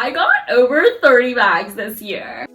I got over 30 bags this year.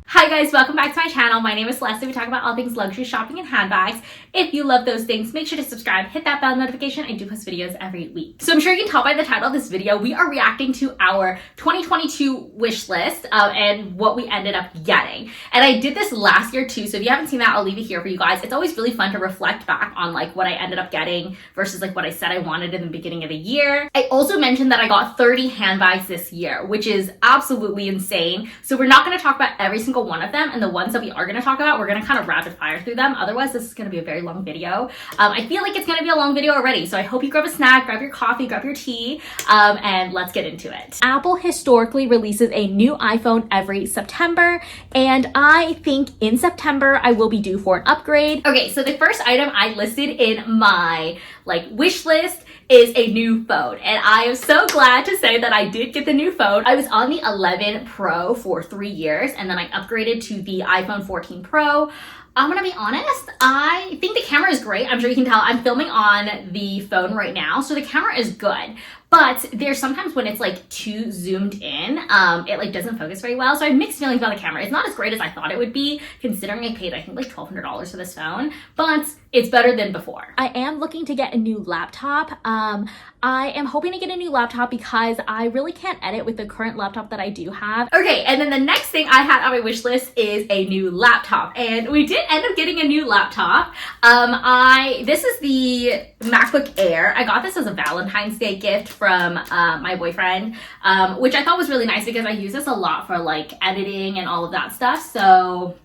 Hi guys, welcome back to my channel. My name is Celesta. We talk about all things luxury shopping and handbags. If you love those things, make sure to subscribe, hit that bell notification. I do post videos every week. So I'm sure you can tell by the title of this video, we are reacting to our 2022 wish list and what we ended up getting. And I did this last year too, so if you haven't seen that, I'll leave it here for you guys. It's always really fun to reflect back on like what I ended up getting versus like what I said I wanted in the beginning of the year. I also mentioned that I got 30 handbags this year, which is absolutely insane. So we're not going to talk about every single one of them, and the ones that we are going to talk about, we're going to kind of rapid fire through them. Otherwise, this is going to be a very long video. I feel like it's going to be a long video already, so I hope you grab a snack, grab your coffee, grab your tea, and let's get into it. Apple historically releases a new iPhone every September, and I think in September I will be due for an upgrade. Okay, so the first item I listed in my wish list is a new phone, and I am so glad to say that I did get the new phone. I was on the 11 Pro for 3 years, and then I upgraded to the iPhone 14 Pro. I'm gonna be honest, I think the camera is great. I'm sure you can tell I'm filming on the phone right now, so the camera is good. But there's sometimes when it's like too zoomed in, it like doesn't focus very well. So I have mixed feelings about the camera. It's not as great as I thought it would be, considering I paid I think like $1,200 for this phone, but it's better than before. I am looking to get a new laptop. I am hoping to get a new laptop because I really can't edit with the current laptop that I do have. Okay, and then the next thing I had on my wish list is a new laptop, and we did end up getting a new laptop. This is the MacBook Air. I got this as a Valentine's Day gift from my boyfriend, which I thought was really nice because I use this a lot for like editing and all of that stuff. So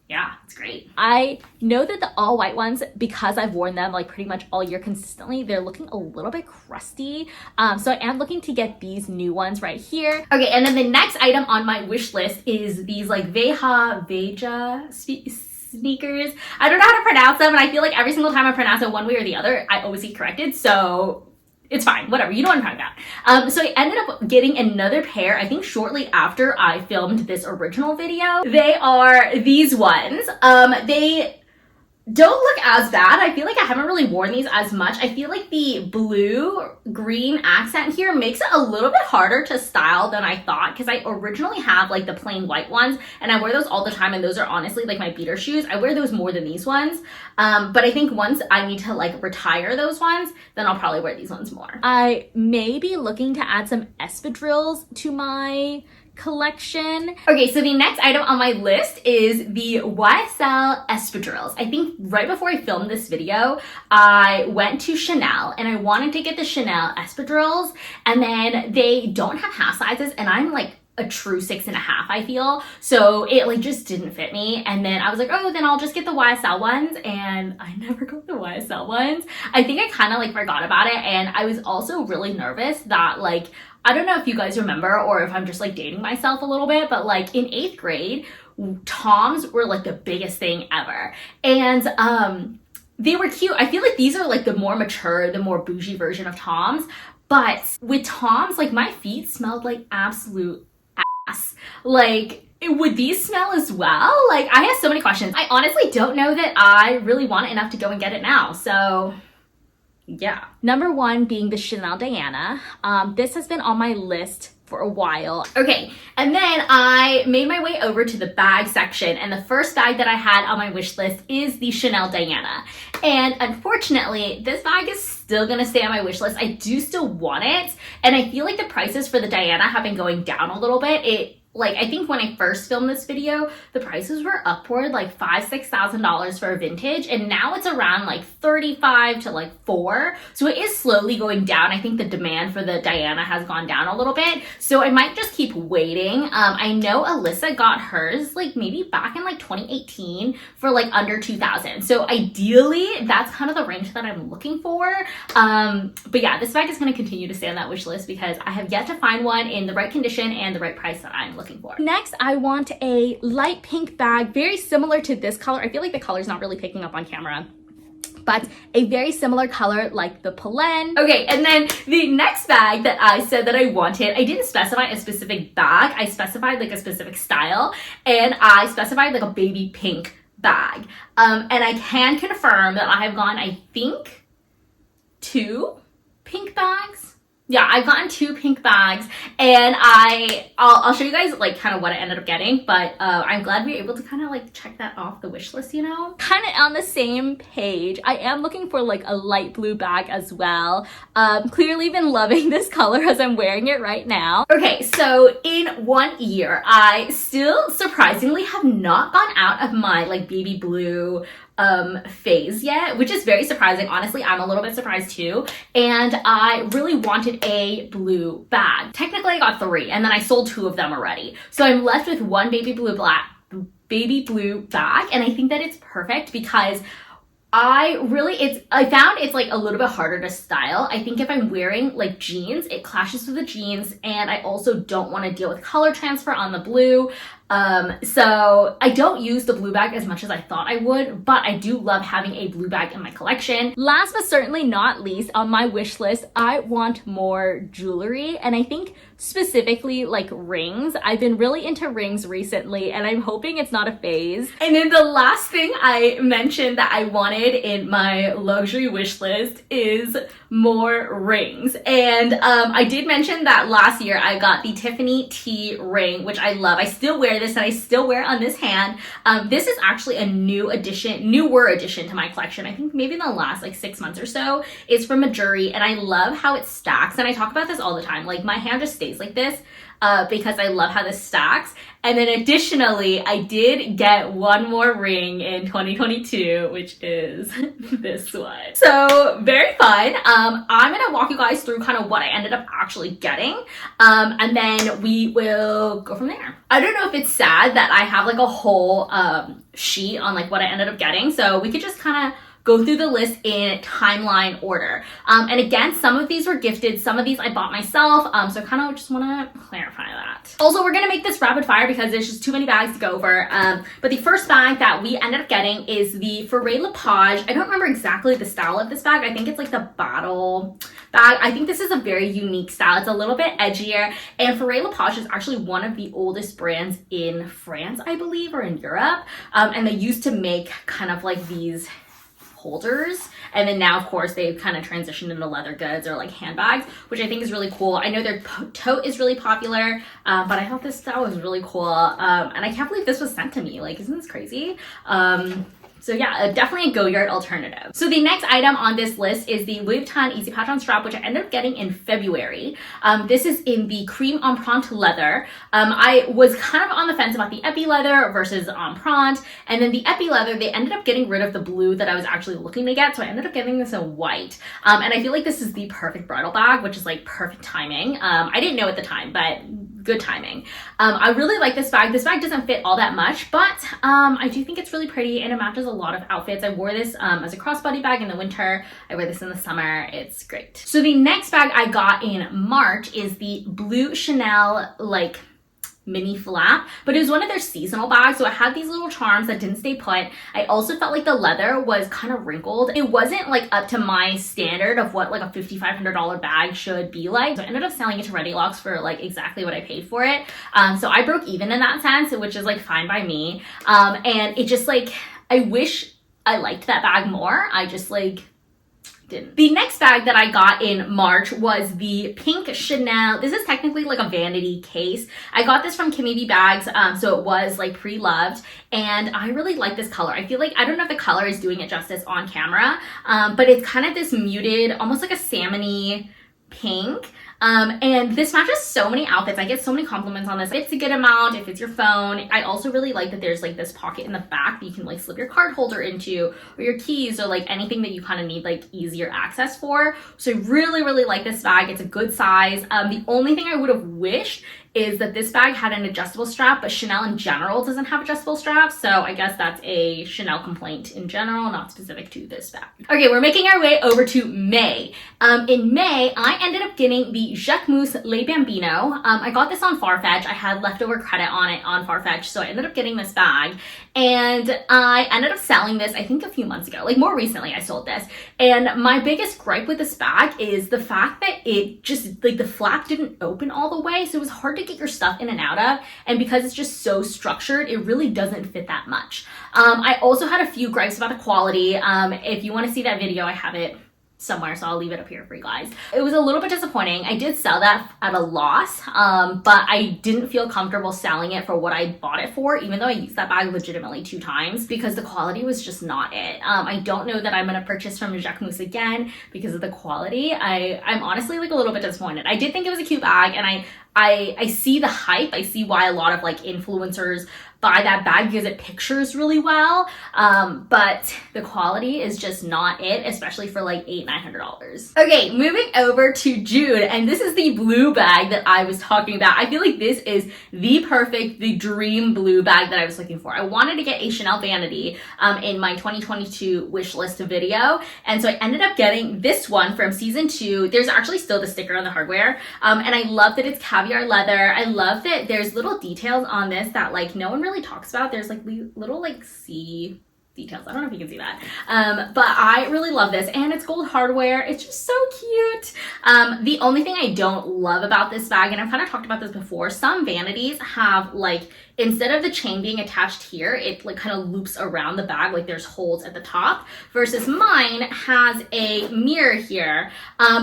yeah, it's great. I know that the all white ones, because I've worn them like pretty much all year consistently, they're looking a little bit crusty. So I am looking to get these new ones right here. Okay, and then the next item on my wish list is these like Veja sneakers. I don't know how to pronounce them, and I feel like every single time I pronounce it one way or the other, I always get corrected. So it's fine, whatever, you know what I'm talking about. So I ended up getting another pair, I think shortly after I filmed this original video. They are these ones. They don't look as bad. I feel like I haven't really worn these as much. I feel like the blue-green accent here makes it a little bit harder to style than I thought, because I originally have like the plain white ones, and I wear those all the time, and those are honestly like my beater shoes. I wear those more than these ones. But I think once I need to like retire those ones, then I'll probably wear these ones more. I may be looking to add some espadrilles to my collection. Okay, so the next item on my list is the YSL espadrilles. I think right before I filmed this video, I went to Chanel and I wanted to get the Chanel espadrilles, and then they don't have half sizes, and I'm like a true 6.5, I feel. So it like just didn't fit me. And then I was like, oh, then I'll just get the YSL ones. And I never got the YSL ones. I think I kind of like forgot about it. And I was also really nervous that like, I don't know if you guys remember or if I'm just like dating myself a little bit, but like in 8th grade, Toms were like the biggest thing ever. And they were cute. I feel like these are like the more mature, the more bougie version of Toms. But with Toms, like my feet smelled like absolute ass. Like, would these smell as well? Like, I have so many questions. I honestly don't know that I really want it enough to go and get it now. So yeah. Number 1 being the Chanel Diana. This has been on my list for a while. Okay, and then I made my way over to the bag section, and the first bag that I had on my wish list is the Chanel Diana. And unfortunately, this bag is still gonna stay on my wish list. I do still want it, and I feel like the prices for the Diana have been going down a little bit. I think when I first filmed this video, the prices were upward like $5,000–6,000 for a vintage, and now it's around like 35 to like 4. So it is slowly going down. I think the demand for the Diana has gone down a little bit, so I might just keep waiting. I know Alyssa got hers like maybe back in like 2018 for like under 2,000. So ideally, that's kind of the range that I'm looking for. But yeah, this bag is going to continue to stay on that wish list because I have yet to find one in the right condition and the right price that I'm looking for. Next, I want a light pink bag, very similar to this color. I feel like the color's not really picking up on camera, but a very similar color like the Polen. Okay, and then the next bag that I said that I wanted, I didn't specify a specific bag. I specified like a specific style, and I specified like a baby pink bag. And I can confirm that I have gone, I think, 2 pink bags yeah, I've gotten 2 pink bags, and I'll show you guys like kind of what I ended up getting, but I'm glad we were able to kind of like check that off the wish list, you know? Kind of on the same page, I am looking for like a light blue bag as well. Clearly been loving this color as I'm wearing it right now. Okay, so in 1 year, I still surprisingly have not gone out of my like baby blue phase yet, which is very surprising. Honestly, I'm a little bit surprised too, and I really wanted a blue bag. Technically I got 3, and then I sold 2 of them already, so I'm left with 1 baby blue bag, and I think that it's perfect because I found it's like a little bit harder to style. I think if I'm wearing like jeans, it clashes with the jeans, and I also don't want to deal with color transfer on the blue. So I don't use the blue bag as much as I thought I would, but I do love having a blue bag in my collection. Last but certainly not least, on my wish list, I want more jewelry, and I think specifically like rings. I've been really into rings recently, and I'm hoping it's not a phase. And then the last thing I mentioned that I wanted in my luxury wish list is more rings. And I did mention that last year I got the Tiffany T ring, which I love. I still wear this, and I still wear it on this hand. This is actually a newer addition to my collection. I think maybe in the last like 6 months or so. It's from Majuri, and I love how it stacks. And I talk about this all the time. Like my hand just stays like this because I love how this stacks. And then additionally, I did get 1 more ring in 2022, which is this one. So very fun. I'm gonna walk you guys through kind of what I ended up actually getting, and then we will go from there. I don't know if it's sad that I have like a whole sheet on like what I ended up getting, so we could just kind of go through the list in timeline order. And again, some of these were gifted, some of these I bought myself, so I kind of just want to clarify that. Also, we're gonna make this rapid fire because there's just too many bags to go over. But the first bag that we ended up getting is the Foray Lepage. I don't remember exactly the style of this bag. I think it's like the battle bag. I think this is a very unique style. It's a little bit edgier, and Foray Lepage is actually one of the oldest brands in France, I believe, or in Europe. And they used to make kind of like these holders, and then now of course they've kind of transitioned into leather goods or like handbags, which I think is really cool. I know their tote is really popular, but I thought this style was really cool, and I can't believe this was sent to me. Like, isn't this crazy? So yeah, definitely a go-yard alternative. So the next item on this list is the Louis Vuitton Easy Patron strap, which I ended up getting in February. This is in the cream empreinte leather. I was kind of on the fence about the epi leather versus empreinte, and then the epi leather, they ended up getting rid of the blue that I was actually looking to get, so I ended up getting this in white. And I feel like this is the perfect bridal bag, which is like perfect timing. I didn't know at the time, but good timing. I really like this bag. This bag doesn't fit all that much, but I do think it's really pretty, and it matches a lot of outfits. I wore this as a crossbody bag in the winter. I wear this in the summer. It's great. So the next bag I got in March is the blue Chanel like mini flap, but it was one of their seasonal bags, so it had these little charms that didn't stay put. I also felt like the leather was kind of wrinkled. It wasn't like up to my standard of what like a $5,500 bag should be like, so I ended up selling it to Ready Locks for like exactly what I paid for it. So I broke even in that sense, which is like fine by me. And it just like, I wish I liked that bag more. I just like didn't. The next bag that I got in March was the pink Chanel. This is technically like a vanity case. I got this from Kimmy B Bags, so it was like pre-loved, and I really like this color. I feel like, I don't know if the color is doing it justice on camera, but it's kind of this muted, almost like a salmon-y pink. And this matches so many outfits. I get so many compliments on this. It's a good amount if it's your phone. I also really like that there's like this pocket in the back that you can like slip your card holder into, or your keys, or like anything that you kind of need like easier access for. So I really, really like this bag. It's a good size. The only thing I would have wished is that this bag had an adjustable strap, but Chanel in general doesn't have adjustable straps, so I guess that's a Chanel complaint in general, not specific to this bag. Okay, we're making our way over to May. In May, I ended up getting the Jacquemus Le Bambino. I got this on Farfetch. I had leftover credit on it on Farfetch, so I ended up getting this bag, and I ended up selling this, I think a few months ago. Like more recently I sold this, and my biggest gripe with this bag is the fact that it just, like the flap didn't open all the way, so it was hard to get your stuff in and out of, and because it's just so structured, it really doesn't fit that much. I also had a few gripes about the quality. If you want to see that video, I have it somewhere, so I'll leave it up here for you guys. It was a little bit disappointing. I did sell that at a loss, but I didn't feel comfortable selling it for what I bought it for, even though I used that bag legitimately 2 times, because the quality was just not it. I don't know that I'm gonna purchase from Jacquemus again because of the quality. I'm honestly like a little bit disappointed. I did think it was a cute bag, and I see the hype. I see why a lot of like influencers buy that bag because it pictures really well, but the quality is just not it, especially for like $800-900. Okay, moving over to June, and this is the blue bag that I was talking about. I feel like this is the perfect, the dream blue bag that I was looking for. I wanted to get a Chanel Vanity in my 2022 wish list video, and so I ended up getting this one from season 2. There's actually still the sticker on the hardware, and I love that it's caviar leather. I love that there's little details on this that like no one really talks about. There's like little like sea details. I don't know if you can see that. But I really love this, and it's gold hardware. It's just so cute. The only thing I don't love about this bag, and I've kind of talked about this before, some vanities have like, instead of the chain being attached here, it like kind of loops around the bag, like there's holes at the top, versus mine has a mirror here,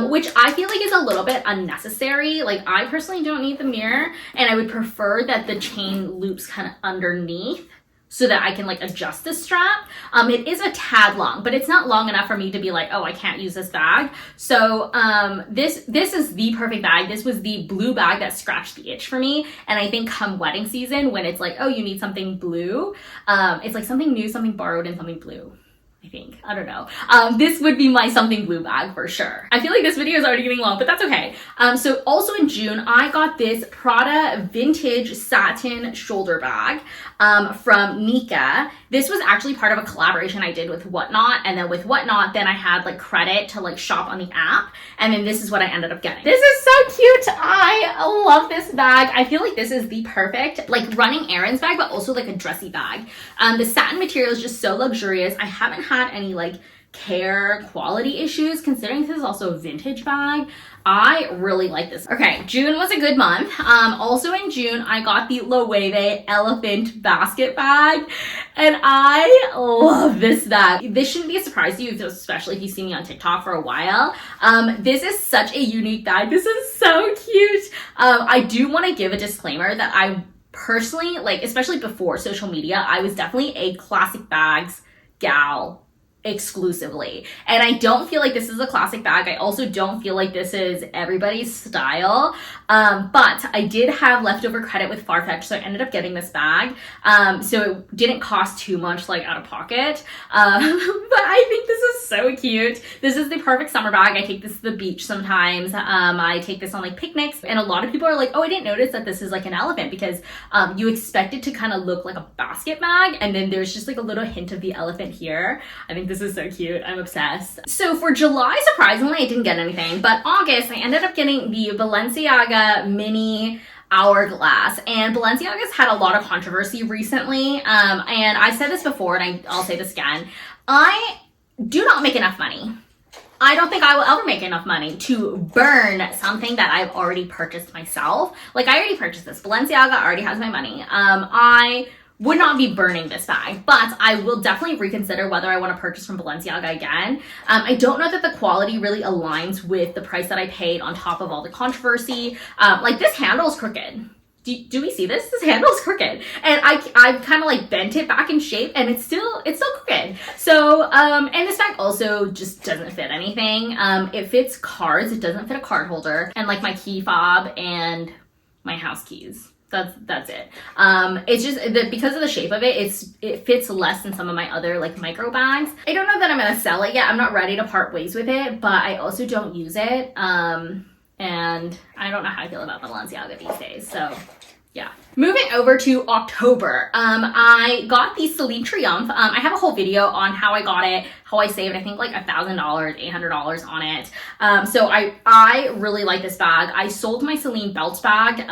which I feel like is a little bit unnecessary. Like I personally don't need the mirror, and I would prefer that the chain loops kind of underneath so that I can like adjust the strap. It is a tad long, but it's not long enough for me to be like, oh, I can't use this bag. So this is the perfect bag. This was the blue bag that scratched the itch for me. And I think come wedding season, when it's like, oh, you need something blue, it's like something new, something borrowed, and something blue. I think. I don't know. This would be my something blue bag for sure. I feel like this video is already getting long, but that's okay. So also in June, I got this Prada vintage satin shoulder bag from Nika. This was actually part of a collaboration I did with Whatnot, and then with Whatnot, then I had like credit to like shop on the app, and then this is what I ended up getting. This is so cute. I love this bag. I feel like this is the perfect like running errands bag, but also like a dressy bag. The satin material is just so luxurious. I haven't had any like care quality issues, considering this is also a vintage bag. I really like this. Okay, June was a good month. Also in June, I got the Loewe elephant basket bag, and I love this bag. This shouldn't be a surprise to you, especially if you see me on TikTok for a while. This is such a unique bag. This is so cute. I do want to give a disclaimer that I personally, like, especially before social media, I was definitely a classic bags gal exclusively, and I don't feel like this is a classic bag. I also don't feel like this is everybody's style, but I did have leftover credit with Farfetch, so I ended up getting this bag, so it didn't cost too much like out of pocket, but I think this is so cute. This is the perfect summer bag. I take this to the beach sometimes. I take this on like picnics, and a lot of people are like, oh, I didn't notice that this is like an elephant, because you expect it to kind of look like a basket bag, and then there's just like a little hint of the elephant here. I think this is so cute. I'm obsessed. So for July, surprisingly, I didn't get anything, but August, I ended up getting the Balenciaga mini hourglass, and Balenciaga's had a lot of controversy recently, and I said this before, and I'll say this again. I do not make enough money. I don't think I will ever make enough money to burn something that I've already purchased myself. Like, I already purchased this. Balenciaga already has my money. I would not be burning this bag, but I will definitely reconsider whether I want to purchase from Balenciaga again. I don't know that the quality really aligns with the price that I paid, on top of all the controversy. Like, this handle is crooked. Do we see this? This handle is crooked, and I've kind of like bent it back in shape, and it's still crooked. So and this bag also just doesn't fit anything. It fits cards. It doesn't fit a card holder, and like my key fob and my house keys. That's it. It's just that because of the shape of it, it fits less than some of my other like micro bags. I don't know that I'm gonna sell it yet. I'm not ready to part ways with it, but I also don't use it. And I don't know how I feel about Balenciaga these days. So yeah. Moving over to October, I got the Celine Triomphe. I have a whole video on how I got it, how I saved, I think like $1,000, $800 on it. So I really like this bag. I sold my Celine belt bag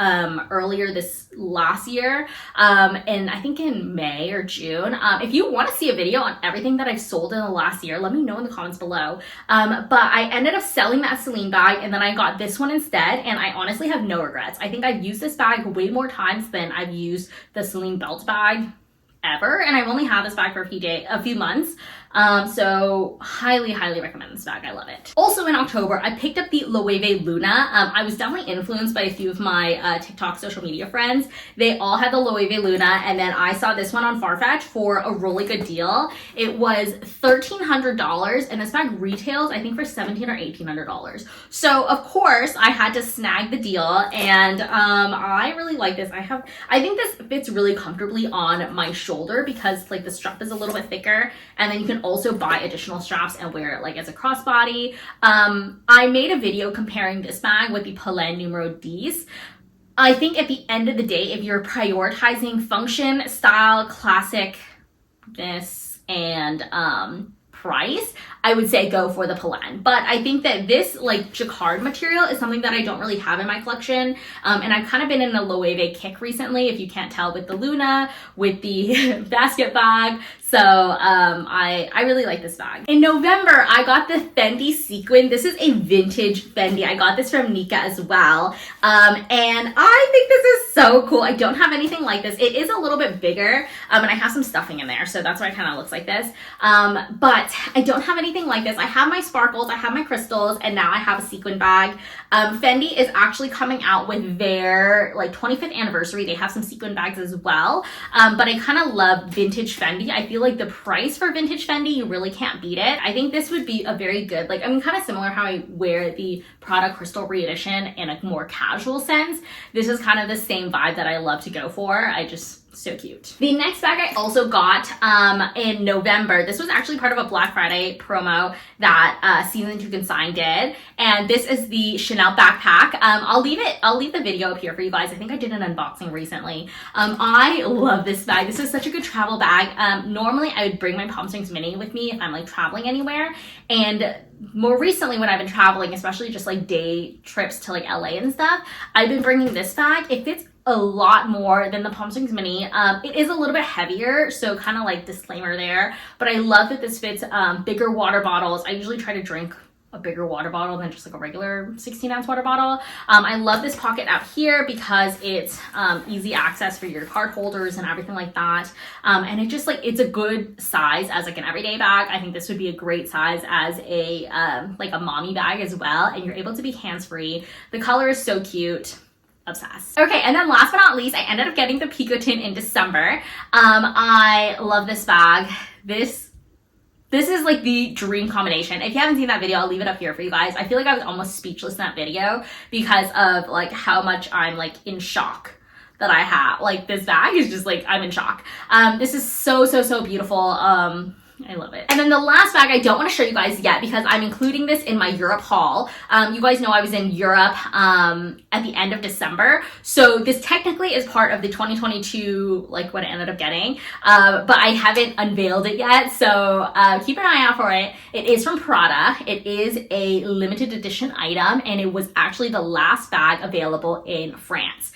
earlier this last year, and I think in May or June. If you want to see a video on everything that I've sold in the last year, let me know in the comments below. But I ended up selling that Celine bag, and then I got this one instead, and I honestly have no regrets. I think I've used this bag way more times than I've used the Celine belt bag ever, and I've only had this bag for a few months, So highly recommend this bag. I love it. Also in October, I picked up the Loewe Luna. I was definitely influenced by a few of my TikTok social media friends. They all had the Loewe Luna, and then I saw this one on Farfetch for a really good deal. It was $1,300, and this bag retails I think for $1,700 or $1,800. So of course I had to snag the deal, and I really like this. I think this fits really comfortably on my shoulder because like the strap is a little bit thicker, and then you can also buy additional straps and wear it like as a crossbody. I made a video comparing this bag with the Palais Numero 10. I think at the end of the day, if you're prioritizing function, style, classicness, and price, I would say go for the Palais. But I think that this like jacquard material is something that I don't really have in my collection. And I've kind of been in a Loewe kick recently, if you can't tell, with the Luna, with the basket bag. So I really like this bag. In November, I got the Fendi sequin. This is a vintage Fendi. I got this from Nika as well. And I think this is so cool. I don't have anything like this. It is a little bit bigger, and I have some stuffing in there, so that's why it kind of looks like this. But I don't have anything like this. I have my sparkles, I have my crystals, and now I have a sequin bag. Fendi is actually coming out with their like 25th anniversary. They have some sequin bags as well. But I kind of love vintage Fendi. I feel like the price for vintage Fendi, you really can't beat it. I think this would be a very good, like, I mean, kind of similar how I wear the Prada Crystal Reedition in a more casual sense. This is kind of the same vibe that I love to go for. So cute. The next bag I also got in November. This was actually part of a Black Friday promo that Season 2 Consign did, and this is the Chanel backpack. I'll leave the video up here for you guys. I think I did an unboxing recently. I love this bag. This is such a good travel bag. Normally I would bring my Palm Springs Mini with me if I'm like traveling anywhere, and more recently when I've been traveling, especially just like day trips to like LA and stuff, I've been bringing this bag. It fits a lot more than the Palm Springs Mini. It is a little bit heavier, so kind of like disclaimer there, but I love that this fits bigger water bottles. I usually try to drink a bigger water bottle than just like a regular 16-ounce water bottle. I love this pocket out here because it's easy access for your card holders and everything like that. And it just like, it's a good size as like an everyday bag. I think this would be a great size as a like a mommy bag as well, and you're able to be hands-free. The color is so cute. Obsessed. Okay, and then last but not least, I ended up getting the Picotin in December. I love this bag. This is like the dream combination. If you haven't seen that video, I'll leave it up here for you guys. I feel like I was almost speechless in that video because of like how much I'm like in shock that I have. Like this bag is just like, I'm in shock. This is so beautiful. I love it. And then the last bag I don't want to show you guys yet because I'm including this in my Europe haul. You guys know I was in Europe at the end of December. So this technically is part of the 2022, like what I ended up getting. But I haven't unveiled it yet. So keep an eye out for it. It is from Prada. It is a limited edition item, and it was actually the last bag available in France,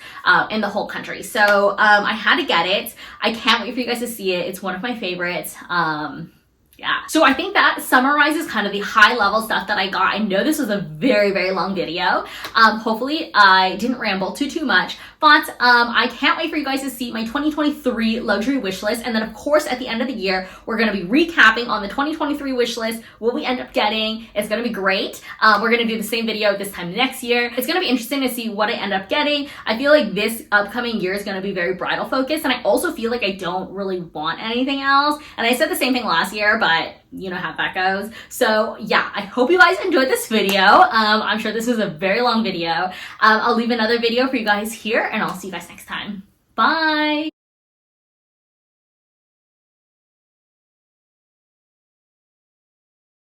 in the whole country. So I had to get it. I can't wait for you guys to see it. It's one of my favorites. Yeah, so I think that summarizes kind of the high level stuff that I got. I know this was a very long video. Hopefully I didn't ramble too much, but I can't wait for you guys to see my 2023 luxury wish list. And then of course at the end of the year, we're going to be recapping on the 2023 wish list, what we end up getting. It's going to be great. We're going to do the same video this time next year. It's going to be interesting to see what I end up getting. I feel like this upcoming year is going to be very bridal focused, and I also feel like I don't really want anything else. And I said the same thing last year, but you know how that goes. So yeah, I hope you guys enjoyed this video. I'm sure this was a very long video. I'll leave another video for you guys here, and I'll see you guys next time. Bye.